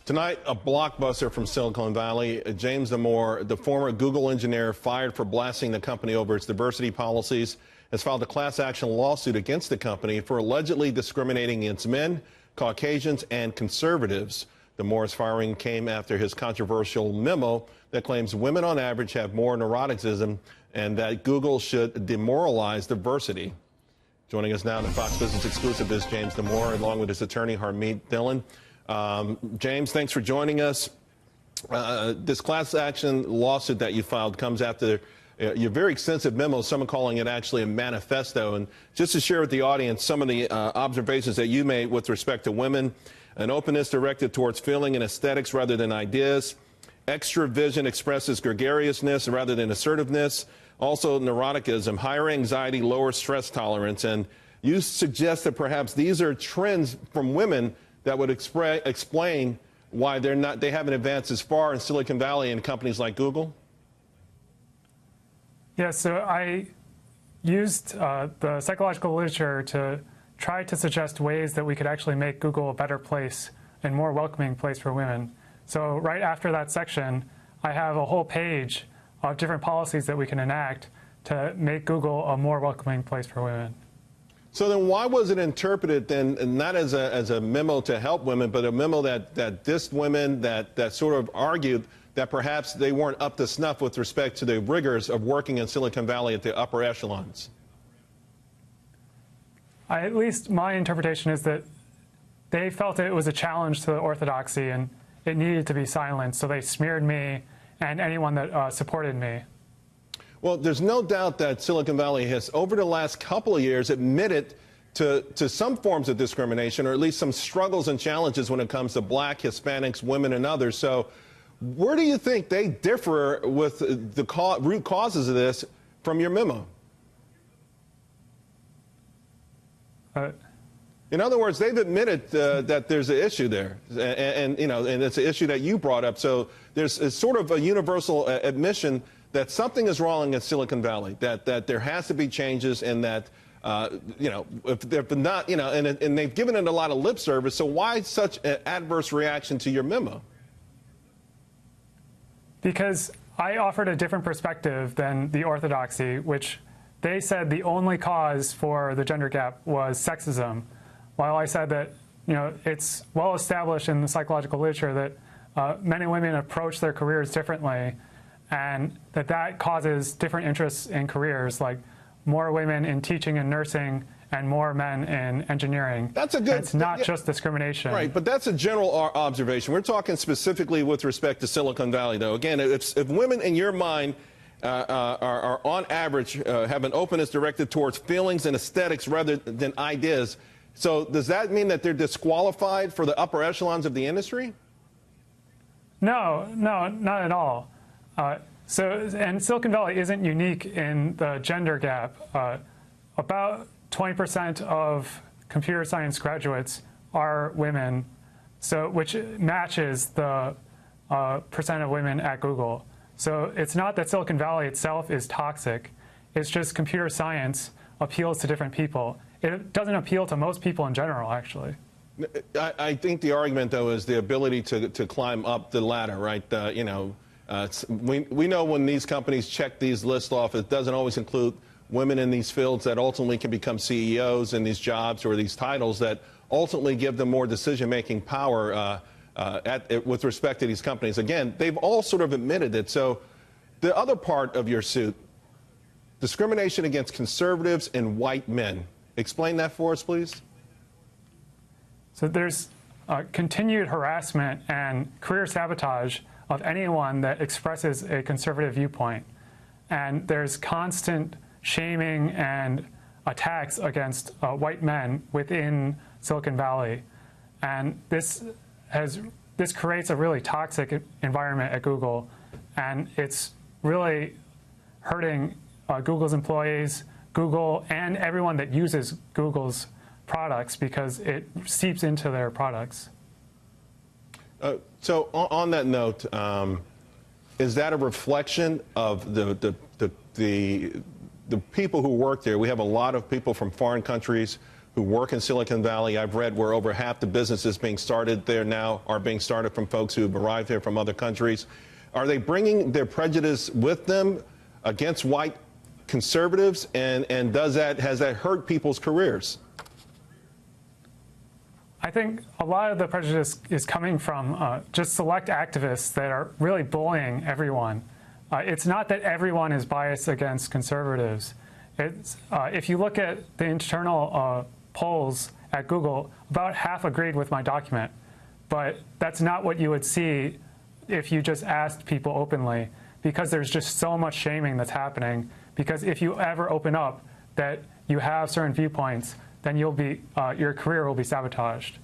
Tonight, a blockbuster from Silicon Valley. James Damore, the former Google engineer fired for blasting the company over its diversity policies, has filed a class action lawsuit against the company for allegedly discriminating against men, Caucasians, and conservatives. Damore's firing came after his controversial memo that claims women on average have more neuroticism and that Google should demoralize diversity. Joining us now in the Fox Business Exclusive is James Damore, along with his attorney, Harmeet Dhillon. James, thanks for joining us. This class action lawsuit that you filed comes after your very extensive memo, someone calling it actually a manifesto. And just to share with the audience some of the observations that you made with respect to women: an openness directed towards feeling and aesthetics rather than ideas. Extra vision expresses gregariousness rather than assertiveness. Also, neuroticism, higher anxiety, lower stress tolerance. And you suggest that perhaps these are trends from women that would explain why they haven't advanced as far in Silicon Valley and companies like Google? Yeah, so I used the psychological literature to try to suggest ways that we could actually make Google a better place and more welcoming place for women. So right after that section, I have a whole page of different policies that we can enact to make Google a more welcoming place for women. So then why was it interpreted then not as a memo to help women, but a memo that dissed women, that sort of argued that perhaps they weren't up to snuff with respect to the rigors of working in Silicon Valley at the upper echelons? At least my interpretation is that they felt it was a challenge to the orthodoxy and it needed to be silenced, so they smeared me and anyone that supported me. Well, there's no doubt that Silicon Valley has, over the last couple of years, admitted to some forms of discrimination, or at least some struggles and challenges when it comes to black, Hispanics, women, and others. So where do you think they differ with the root causes of this from your memo? In other words, they've admitted that there's an issue there, and it's an issue that you brought up. So there's sort of a universal admission that something is wrong in Silicon Valley, that there has to be changes, and that, if they're not, and they've given it a lot of lip service. So why such an adverse reaction to your memo? Because I offered a different perspective than the orthodoxy, which they said the only cause for the gender gap was sexism, while I said that, it's well established in the psychological literature that men and women approach their careers differently, and that causes different interests in careers, like more women in teaching and nursing and more men in engineering. That's a good. It's not just discrimination. Right, but that's a general observation. We're talking specifically with respect to Silicon Valley, though. Again, if women in your mind are on average have an openness directed towards feelings and aesthetics rather than ideas, so does that mean that they're disqualified for the upper echelons of the industry? No, not at all. And Silicon Valley isn't unique in the gender gap. About 20% of computer science graduates are women, which matches the percent of women at Google. So it's not that Silicon Valley itself is toxic. It's just computer science appeals to different people. It doesn't appeal to most people in general, actually. I think the argument, though, is the ability to climb up the ladder, right? We know when these companies check these lists off, it doesn't always include women in these fields that ultimately can become CEOs in these jobs or these titles that ultimately give them more decision-making power with respect to these companies. Again, they've all sort of admitted it. So the other part of your suit, discrimination against conservatives and white men. Explain that for us, please. So there's continued harassment and career sabotage of anyone that expresses a conservative viewpoint. And there's constant shaming and attacks against white men within Silicon Valley. And this creates a really toxic environment at Google. And it's really hurting Google's employees, Google, and everyone that uses Google's products, because it seeps into their products. So on that note, is that a reflection of the people who work there? We have a lot of people from foreign countries who work in Silicon Valley. I've read where over half the businesses being started there now are being started from folks who have arrived here from other countries. Are they bringing their prejudice with them against white conservatives, and has that hurt people's careers? I think a lot of the prejudice is coming from just select activists that are really bullying everyone. It's not that everyone is biased against conservatives. It's, if you look at the internal polls at Google, about half agreed with my document. But that's not what you would see if you just asked people openly, because there's just so much shaming that's happening. Because if you ever open up that you have certain viewpoints, then you'll be, your career will be sabotaged.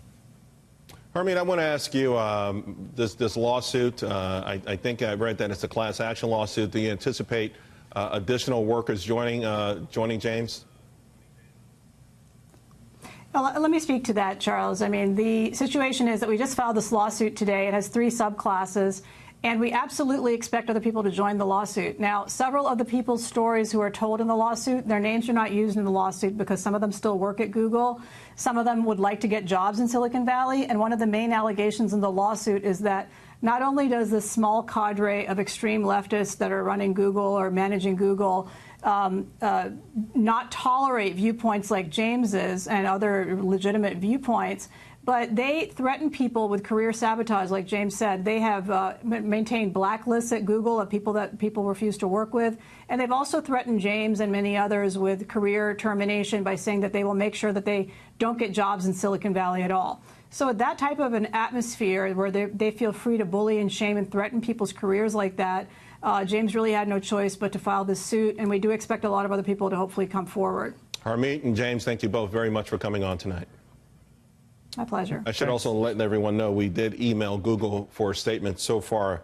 Harmeet, I want to ask you, this lawsuit, I think I read that it's a class action lawsuit. Do you anticipate additional workers joining James? Well, let me speak to that, Charles. I mean, the situation is that we just filed this lawsuit today. It has 3 subclasses, and we absolutely expect other people to join the lawsuit. Now, several of the people's stories who are told in the lawsuit, their names are not used in the lawsuit because some of them still work at Google. Some of them would like to get jobs in Silicon Valley, and one of the main allegations in the lawsuit is that not only does this small cadre of extreme leftists that are running Google or managing Google not tolerate viewpoints like James's and other legitimate viewpoints, but they threaten people with career sabotage, like James said. They have maintained blacklists at Google of people that people refuse to work with, and they've also threatened James and many others with career termination by saying that they will make sure that they don't get jobs in Silicon Valley at all. So that type of an atmosphere where they feel free to bully and shame and threaten people's careers like that, James really had no choice but to file this suit, and we do expect a lot of other people to hopefully come forward. Harmeet and James, thank you both very much for coming on tonight. My pleasure. I should also let everyone know we did email Google for a statement so far.